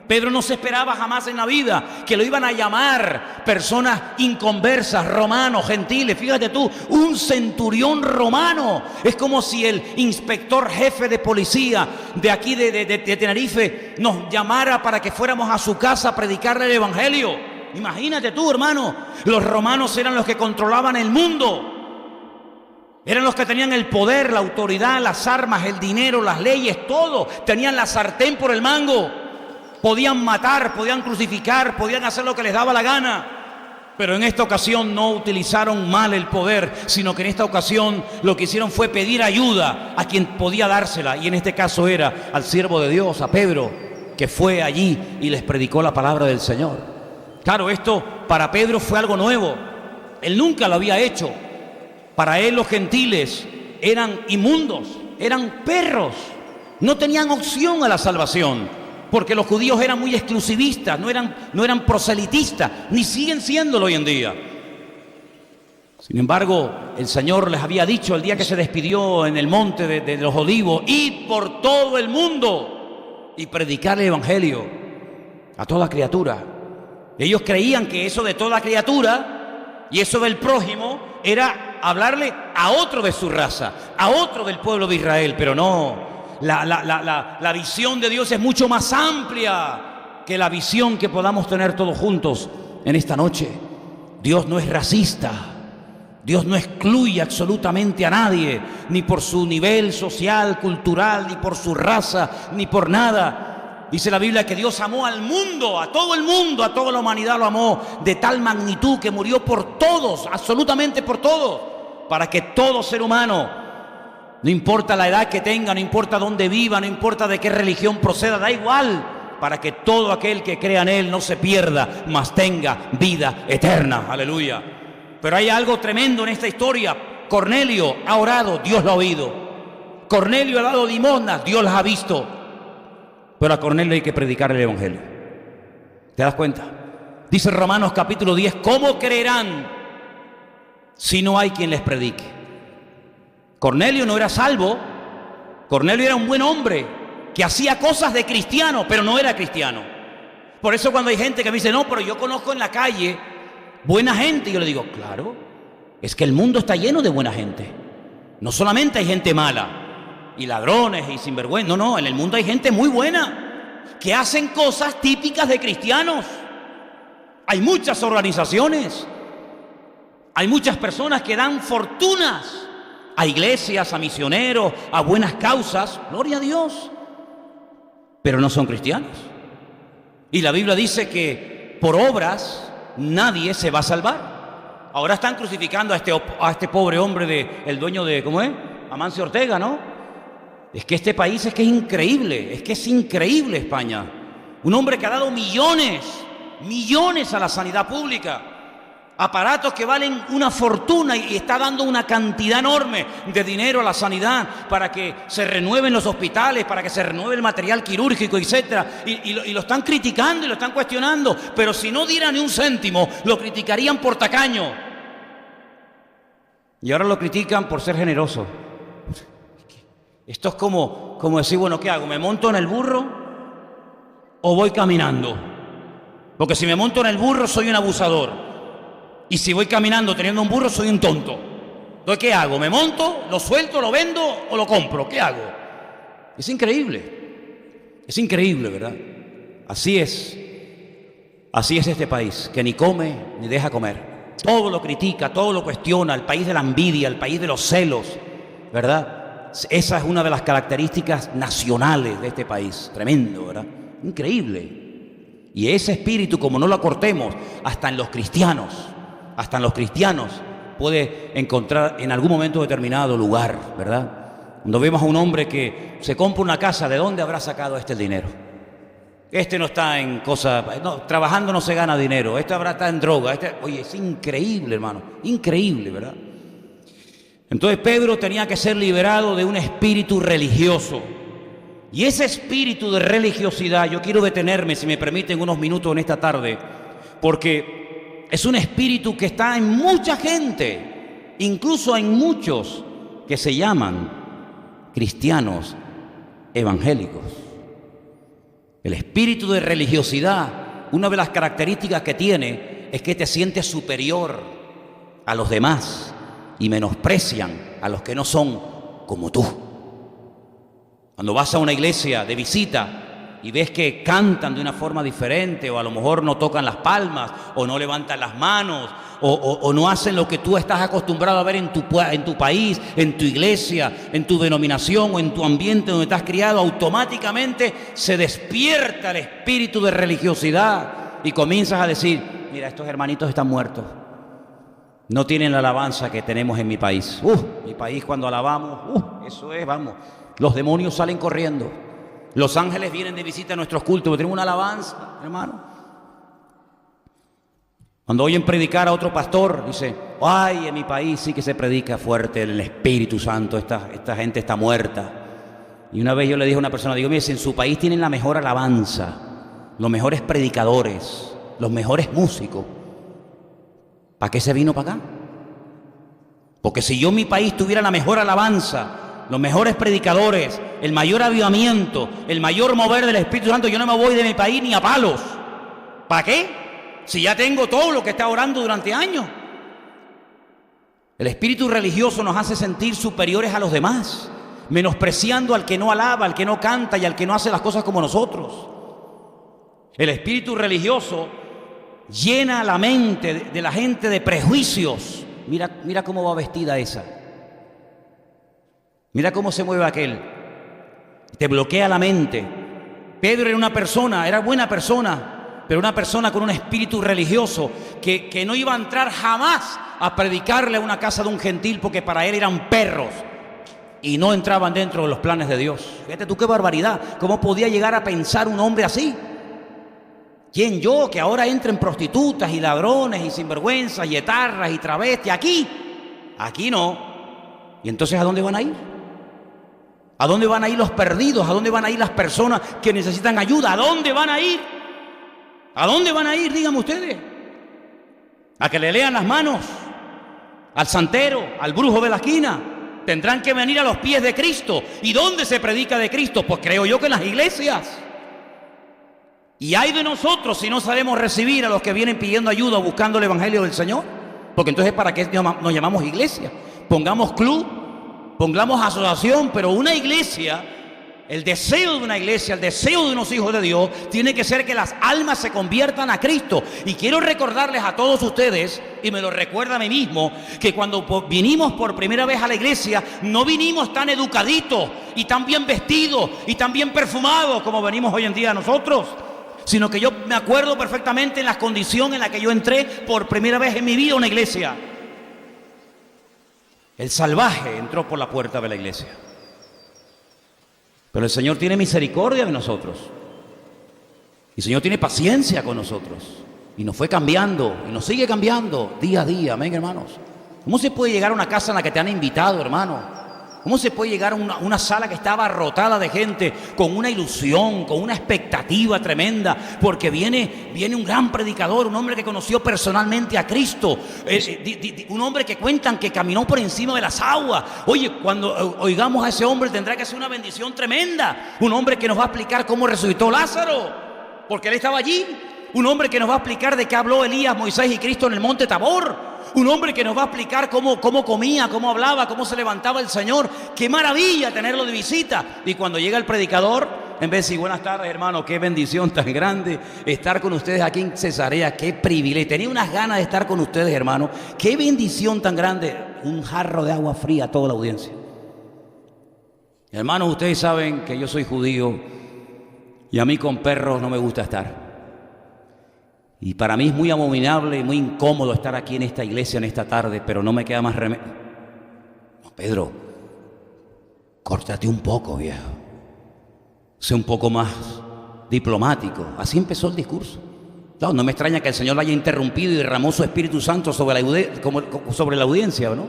Pedro no se esperaba jamás en la vida que lo iban a llamar personas inconversas, romanos, gentiles. Fíjate tú, un centurión romano. Es como si el inspector jefe de policía de aquí de Tenerife nos llamara para que fuéramos a su casa a predicarle el evangelio. Imagínate tú, hermano, los romanos eran los que controlaban el mundo. Eran los que tenían el poder, la autoridad, las armas, el dinero, las leyes, todo. Tenían la sartén por el mango. Podían matar, podían crucificar, podían hacer lo que les daba la gana. Pero en esta ocasión no utilizaron mal el poder, sino que en esta ocasión lo que hicieron fue pedir ayuda a quien podía dársela. Y en este caso era al siervo de Dios, a Pedro, que fue allí y les predicó la palabra del Señor. Claro, esto para Pedro fue algo nuevo. Él nunca lo había hecho. Para él los gentiles eran inmundos, eran perros. No tenían opción a la salvación. Porque los judíos eran muy exclusivistas, no eran proselitistas, ni siguen siéndolo hoy en día. Sin embargo, el Señor les había dicho el día que se despidió en el monte de los Olivos: id por todo el mundo y predicar el evangelio a toda criatura. Ellos creían que eso de toda criatura y eso del prójimo era hablarle a otro de su raza, a otro del pueblo de Israel, pero no. La visión de Dios es mucho más amplia que la visión que podamos tener todos juntos en esta noche. Dios no es racista. Dios no excluye absolutamente a nadie, ni por su nivel social, cultural, ni por su raza, ni por nada. Dice la Biblia que Dios amó al mundo, a todo el mundo, a toda la humanidad lo amó de tal magnitud que murió por todos, absolutamente por todos, para que todo ser humano No importa la edad que tenga, no importa dónde viva, no importa de qué religión proceda, da igual, para que todo aquel que crea en Él no se pierda, mas tenga vida eterna. Aleluya. Pero hay algo tremendo en esta historia. Cornelio ha orado, Dios lo ha oído. Cornelio ha dado limosnas, Dios las ha visto. Pero a Cornelio hay que predicar el evangelio. ¿Te das cuenta? Dice Romanos capítulo 10, ¿cómo creerán si no hay quien les predique? Cornelio no era salvo. Cornelio era un buen hombre que hacía cosas de cristiano, pero no era cristiano. Por eso cuando hay gente que me dice, no, pero yo conozco en la calle buena gente, yo le digo, claro, es que el mundo está lleno de buena gente. No solamente hay gente mala y ladrones y sinvergüenza, no, en el mundo hay gente muy buena que hacen cosas típicas de cristianos. Hay muchas organizaciones, hay muchas personas que dan fortunas a iglesias, a misioneros, a buenas causas, gloria a Dios, pero no son cristianos. Y la Biblia dice que por obras nadie se va a salvar. Ahora están crucificando a este pobre hombre, el dueño de, ¿cómo es? Amancio Ortega, ¿no? Es que este país es increíble, es increíble España. Un hombre que ha dado millones a la sanidad pública. Aparatos que valen una fortuna y está dando una cantidad enorme de dinero a la sanidad para que se renueven los hospitales, para que se renueve el material quirúrgico, etc. Y lo están criticando y lo están cuestionando, pero si no diera ni un céntimo, lo criticarían por tacaño. Y ahora lo critican por ser generoso. Esto es como decir, bueno, ¿qué hago? ¿Me monto en el burro o voy caminando? Porque si me monto en el burro soy un abusador. Y si voy caminando teniendo un burro, soy un tonto. Entonces, ¿qué hago? ¿Me monto, lo suelto, lo vendo o lo compro? ¿Qué hago? Es increíble, ¿verdad? Así es este país, que ni come ni deja comer. Todo lo critica, todo lo cuestiona, el país de la envidia, el país de los celos, ¿verdad? Esa es una de las características nacionales de este país. Tremendo, ¿verdad? Increíble. Y ese espíritu, como no lo acortemos, hasta en los cristianos puede encontrar en algún momento determinado lugar, ¿verdad? Cuando vemos a un hombre que se compra una casa, ¿de dónde habrá sacado el dinero? No está en cosas, no, trabajando no se gana dinero, habrá estado en droga. Oye, es increíble, hermano, increíble, ¿verdad? Entonces Pedro tenía que ser liberado de un espíritu religioso. Y ese espíritu de religiosidad, yo quiero detenerme, si me permiten, unos minutos en esta tarde, porque es un espíritu que está en mucha gente, incluso en muchos que se llaman cristianos evangélicos. El espíritu de religiosidad, una de las características que tiene es que te sientes superior a los demás y menosprecian a los que no son como tú. Cuando vas a una iglesia de visita y ves que cantan de una forma diferente, o a lo mejor no tocan las palmas, o no levantan las manos, o no hacen lo que tú estás acostumbrado a ver en tu país, en tu iglesia, en tu denominación o en tu ambiente donde estás criado, automáticamente se despierta el espíritu de religiosidad y comienzas a decir, mira, estos hermanitos están muertos, no tienen la alabanza que tenemos en mi país. Mi país cuando alabamos, eso es, vamos, los demonios salen corriendo. Los ángeles vienen de visita a nuestros cultos, tenemos una alabanza, hermano. Cuando oyen predicar a otro pastor, dice, ay, en mi país sí que se predica fuerte el Espíritu Santo, esta gente está muerta. Y una vez yo le dije a una persona, digo, mire, si en su país tienen la mejor alabanza, los mejores predicadores, los mejores músicos, ¿para qué se vino para acá? Porque si yo en mi país tuviera la mejor alabanza, los mejores predicadores, el mayor avivamiento, el mayor mover del Espíritu Santo, yo no me voy de mi país ni a palos. ¿Para qué? Si ya tengo todo lo que está orando durante años. El espíritu religioso nos hace sentir superiores a los demás, menospreciando al que no alaba, al que no canta y al que no hace las cosas como nosotros. El espíritu religioso llena la mente de la gente de prejuicios. Mira cómo va vestida esa. Mira cómo se mueve aquel. Te bloquea la mente. Pedro era buena persona, pero una persona con un espíritu religioso que no iba a entrar jamás a predicarle a una casa de un gentil porque para él eran perros. y no entraban dentro de los planes de Dios. Fíjate tú qué barbaridad. ¿Cómo podía llegar a pensar un hombre así? ¿Quién yo que ahora entre en prostitutas y ladrones y sinvergüenzas y etarras y travestis? Aquí no. ¿Y entonces a dónde van a ir? ¿A dónde van a ir los perdidos? ¿A dónde van a ir las personas que necesitan ayuda? ¿A dónde van a ir? ¿A dónde van a ir? Díganme ustedes. ¿A que le lean las manos? ¿Al santero? ¿Al brujo de la esquina? Tendrán que venir a los pies de Cristo. ¿Y dónde se predica de Cristo? Pues creo yo que en las iglesias. Y hay de nosotros si no sabemos recibir a los que vienen pidiendo ayuda o buscando el evangelio del Señor. Porque entonces, ¿para qué nos llamamos iglesia? Pongamos club, pongamos asociación, pero una iglesia, el deseo de una iglesia, el deseo de unos hijos de Dios, tiene que ser que las almas se conviertan a Cristo. Y quiero recordarles a todos ustedes, y me lo recuerda a mí mismo, que cuando vinimos por primera vez a la iglesia, no vinimos tan educaditos y tan bien vestidos y tan bien perfumados como venimos hoy en día nosotros, sino que yo me acuerdo perfectamente en la condición en la que yo entré por primera vez en mi vida a una iglesia. El salvaje entró por la puerta de la iglesia. Pero el Señor tiene misericordia de nosotros. Y el Señor tiene paciencia con nosotros. Y nos fue cambiando, y nos sigue cambiando día a día, amén, hermanos. ¿Cómo se puede llegar a una casa en la que te han invitado, hermano? ¿Cómo se puede llegar a una sala que estaba abarrotada de gente con una ilusión, con una expectativa tremenda? Porque viene un gran predicador, un hombre que conoció personalmente a Cristo, un hombre que cuentan que caminó por encima de las aguas. Oye, cuando oigamos a ese hombre tendrá que ser una bendición tremenda. Un hombre que nos va a explicar cómo resucitó Lázaro, porque él estaba allí. Un hombre que nos va a explicar de qué habló Elías, Moisés y Cristo en el monte Tabor. Un hombre que nos va a explicar cómo comía, cómo hablaba, cómo se levantaba el Señor. ¡Qué maravilla tenerlo de visita! Y cuando llega el predicador, en vez de decir buenas tardes, hermano, qué bendición tan grande estar con ustedes aquí en Cesarea, qué privilegio. Tenía unas ganas de estar con ustedes, hermano. Qué bendición tan grande. Un jarro de agua fría a toda la audiencia. Hermanos, ustedes saben que yo soy judío y a mí con perros no me gusta estar. Y para mí es muy abominable y muy incómodo estar aquí en esta iglesia en esta tarde, pero no me queda más remedio. No, Pedro, córtate un poco, viejo. Sé un poco más diplomático. Así empezó el discurso. No, no me extraña que el Señor lo haya interrumpido y derramó su Espíritu Santo sobre la audiencia, ¿no?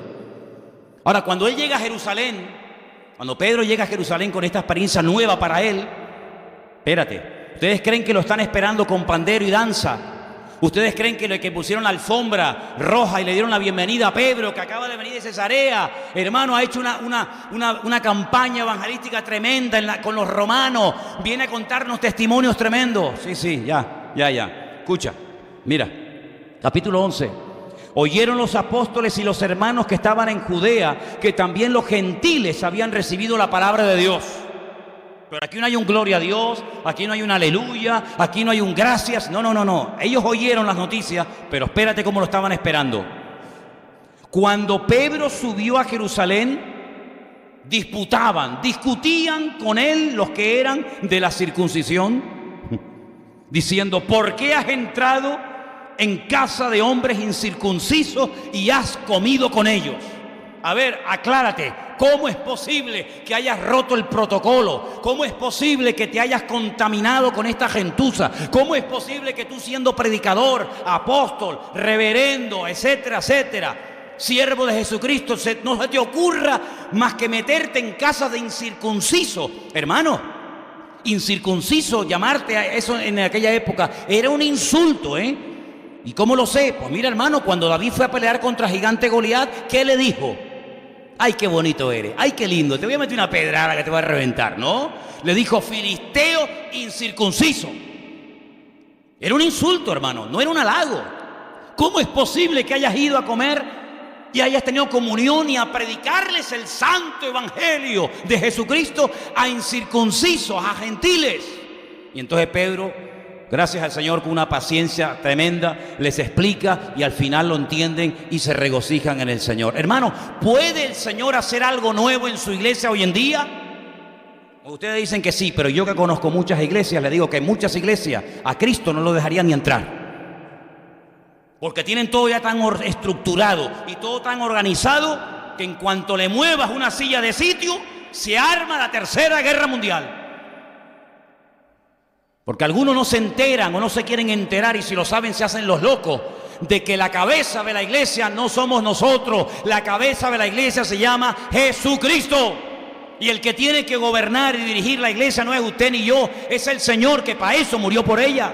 Ahora, cuando él llega a Jerusalén, cuando Pedro llega a Jerusalén con esta experiencia nueva para él, espérate, ¿ustedes creen que lo están esperando con pandero y danza? ¿Ustedes creen que pusieron la alfombra roja y le dieron la bienvenida a Pedro, que acaba de venir de Cesarea? Hermano, ha hecho una campaña evangelística tremenda con los romanos. Viene a contarnos testimonios tremendos. Sí, ya. Escucha, mira, capítulo 11. Oyeron los apóstoles y los hermanos que estaban en Judea que también los gentiles habían recibido la palabra de Dios. Pero aquí no hay un gloria a Dios, aquí no hay un aleluya, aquí no hay un gracias. No. Ellos oyeron las noticias, pero espérate cómo lo estaban esperando. Cuando Pedro subió a Jerusalén, discutían con él los que eran de la circuncisión, diciendo, ¿por qué has entrado en casa de hombres incircuncisos y has comido con ellos? A ver, aclárate, ¿cómo es posible que hayas roto el protocolo? ¿Cómo es posible que te hayas contaminado con esta gentuza? ¿Cómo es posible que tú, siendo predicador, apóstol, reverendo, etcétera, siervo de Jesucristo, no se te ocurra más que meterte en casa de incircunciso? Hermano, incircunciso, llamarte a eso en aquella época era un insulto, ¿eh? ¿Y cómo lo sé? Pues mira, hermano, cuando David fue a pelear contra el gigante Goliat, ¿qué le dijo? ¡Ay, qué bonito eres! ¡Ay, qué lindo! Te voy a meter una pedrada que te va a reventar, ¿no? Le dijo, filisteo incircunciso. Era un insulto, hermano, no era un halago. ¿Cómo es posible que hayas ido a comer y hayas tenido comunión y a predicarles el santo evangelio de Jesucristo a incircuncisos, a gentiles? Y entonces Pedro, gracias al Señor, con una paciencia tremenda, les explica y al final lo entienden y se regocijan en el Señor. Hermano, ¿puede el Señor hacer algo nuevo en su iglesia hoy en día? Ustedes dicen que sí, pero yo que conozco muchas iglesias, le digo que en muchas iglesias a Cristo no lo dejarían ni entrar. Porque tienen todo ya tan estructurado y todo tan organizado que en cuanto le muevas una silla de sitio, se arma la tercera guerra mundial. Porque algunos no se enteran o no se quieren enterar, y si lo saben se hacen los locos, de que la cabeza de la iglesia no somos nosotros. La cabeza de la iglesia se llama Jesucristo. Y el que tiene que gobernar y dirigir la iglesia no es usted ni yo, es el Señor, que para eso murió por ella.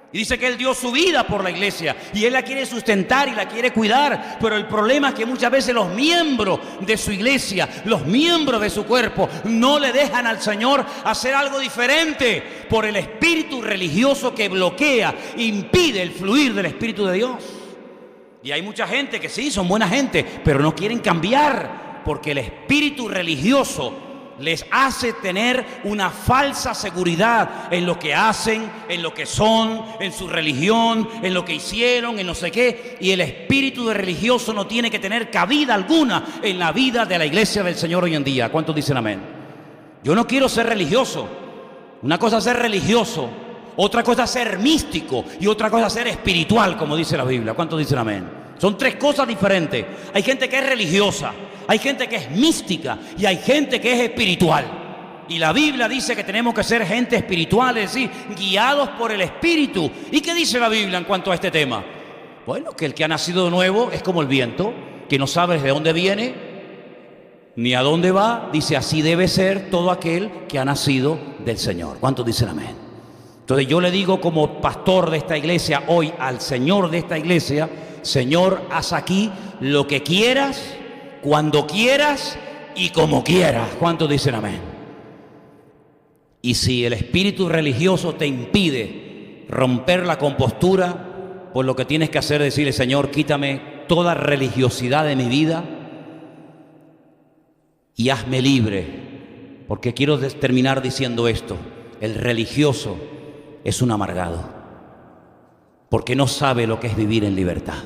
Y dice que Él dio su vida por la iglesia y Él la quiere sustentar y la quiere cuidar. Pero el problema es que muchas veces los miembros de su iglesia, los miembros de su cuerpo, no le dejan al Señor hacer algo diferente por el espíritu religioso que bloquea, impide el fluir del Espíritu de Dios. Y hay mucha gente que sí, son buena gente, pero no quieren cambiar porque el espíritu religioso les hace tener una falsa seguridad en lo que hacen, en lo que son, en su religión, en lo que hicieron, en no sé qué. Y el espíritu de religioso no tiene que tener cabida alguna en la vida de la iglesia del Señor hoy en día. ¿Cuántos dicen amén? Yo no quiero ser religioso. Una cosa es ser religioso, otra cosa es ser místico y otra cosa es ser espiritual, como dice la Biblia. ¿Cuántos dicen amén? Son tres cosas diferentes. Hay gente que es religiosa, hay gente que es mística y hay gente que es espiritual. Y la Biblia dice que tenemos que ser gente espiritual, es decir, guiados por el Espíritu. ¿Y qué dice la Biblia en cuanto a este tema? Bueno, que el que ha nacido de nuevo es como el viento, que no sabe de dónde viene ni a dónde va. Dice, así debe ser todo aquel que ha nacido del Señor. ¿Cuántos dicen amén? Entonces yo le digo como pastor de esta iglesia hoy al Señor de esta iglesia: Señor, haz aquí lo que quieras, cuando quieras y como quieras. ¿Cuántos dicen amén? Y si el espíritu religioso te impide romper la compostura, pues lo que tienes que hacer es decirle: Señor, quítame toda religiosidad de mi vida y hazme libre. Porque quiero terminar diciendo esto: el religioso es un amargado, porque no sabe lo que es vivir en libertad.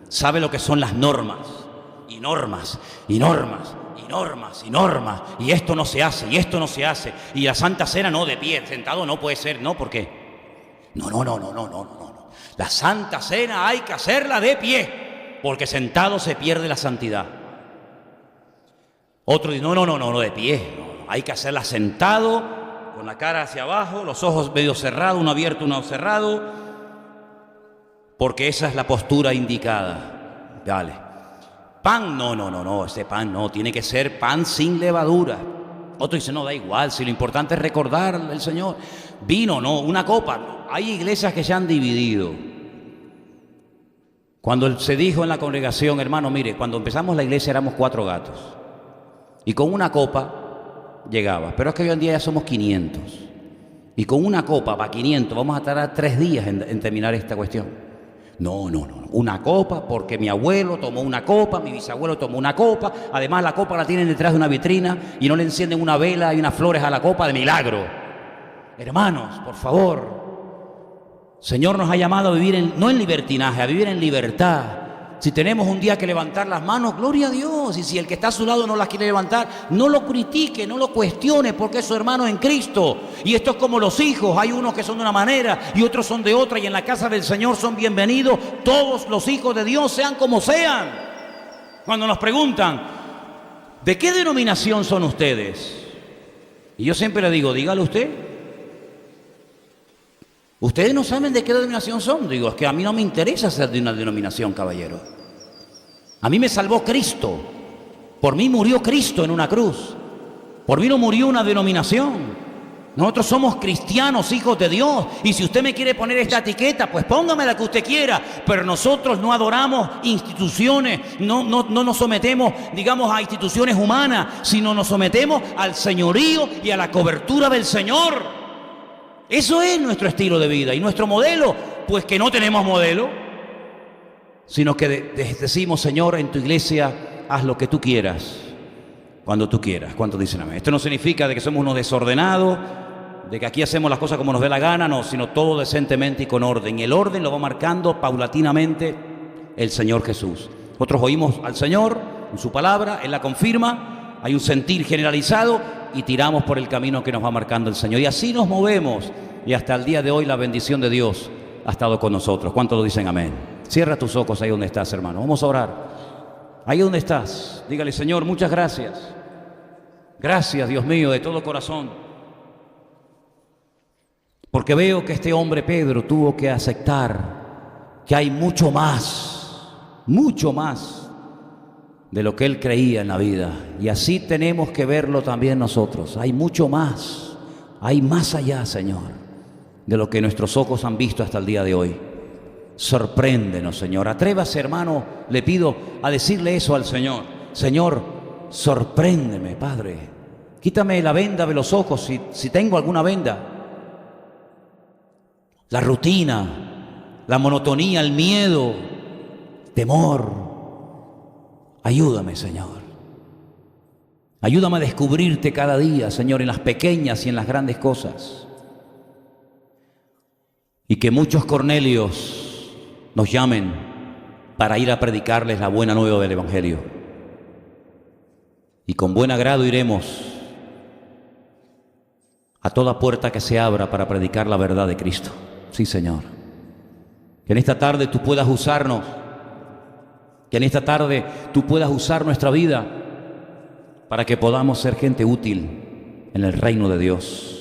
Sabe lo que son las normas, y normas, y normas, y normas, y normas, y esto no se hace, y esto no se hace, y la Santa Cena no, de pie, sentado no puede ser, ¿no? ¿Por qué? No. La Santa Cena hay que hacerla de pie, porque sentado se pierde la santidad. Otro dice, no, de pie, no, hay que hacerla sentado, con la cara hacia abajo, los ojos medio cerrados, uno abierto, uno cerrado, porque esa es la postura indicada. Dale. Pan, no, ese pan no, tiene que ser pan sin levadura. Otro dice, no, da igual, si lo importante es recordar al Señor. Vino, no, una copa, no. Hay iglesias que se han dividido. Cuando se dijo en la congregación, hermano, mire, cuando empezamos la iglesia éramos 4 gatos, y con una copa llegaba, pero es que hoy en día ya somos 500, y con una copa para 500 vamos a tardar 3 días en terminar esta cuestión. No, una copa, porque mi abuelo tomó una copa, mi bisabuelo tomó una copa, además la copa la tienen detrás de una vitrina y no le encienden una vela y unas flores a la copa de milagro. Hermanos, por favor, Señor nos ha llamado a vivir no en libertinaje, a vivir en libertad. Si tenemos un día que levantar las manos, gloria a Dios. Y si el que está a su lado no las quiere levantar, no lo critique, no lo cuestione, porque es su hermano en Cristo. Y esto es como los hijos: hay unos que son de una manera y otros son de otra, y en la casa del Señor son bienvenidos todos los hijos de Dios, sean como sean. Cuando nos preguntan, ¿de qué denominación son ustedes? Y yo siempre le digo, dígalo usted. ¿Ustedes no saben de qué denominación son? Digo, es que a mí no me interesa ser de una denominación, caballero. A mí me salvó Cristo. Por mí murió Cristo en una cruz. Por mí no murió una denominación. Nosotros somos cristianos, hijos de Dios. Y si usted me quiere poner esta etiqueta, pues póngame la que usted quiera. Pero nosotros no adoramos instituciones, no nos sometemos, digamos, a instituciones humanas, sino nos sometemos al señorío y a la cobertura del Señor. Eso es nuestro estilo de vida. Y nuestro modelo, pues que no tenemos modelo, sino que decimos: Señor, en tu iglesia haz lo que tú quieras, cuando tú quieras. ¿Cuántos dicen amén? Esto no significa de que somos unos desordenados, de que aquí hacemos las cosas como nos dé la gana, no, sino todo decentemente y con orden. Y el orden lo va marcando paulatinamente el Señor Jesús. Nosotros oímos al Señor en su palabra, Él la confirma, hay un sentir generalizado y tiramos por el camino que nos va marcando el Señor. Y así nos movemos, y hasta el día de hoy la bendición de Dios ha estado con nosotros. ¿Cuántos lo dicen amén? Cierra tus ojos ahí donde estás, hermano. Vamos a orar. Ahí donde estás, dígale: Señor, muchas gracias. Gracias, Dios mío, de todo corazón. Porque veo que este hombre Pedro tuvo que aceptar que hay mucho más de lo que él creía en la vida. Y así tenemos que verlo también nosotros. Hay mucho más, hay más allá, Señor, de lo que nuestros ojos han visto hasta el día de hoy. Sorpréndenos, Señor. Atrévase, hermano, le pido, a decirle eso al Señor. Señor, sorpréndeme, Padre. Quítame la venda de los ojos, si tengo alguna venda. La rutina, la monotonía, el miedo, temor. Ayúdame, Señor. Ayúdame a descubrirte cada día, Señor, en las pequeñas y en las grandes cosas. Y que muchos Cornelios nos llamen para ir a predicarles la buena nueva del Evangelio. Y con buen agrado iremos a toda puerta que se abra para predicar la verdad de Cristo. Sí, Señor. Que en esta tarde tú puedas usarnos. Que en esta tarde tú puedas usar nuestra vida para que podamos ser gente útil en el reino de Dios.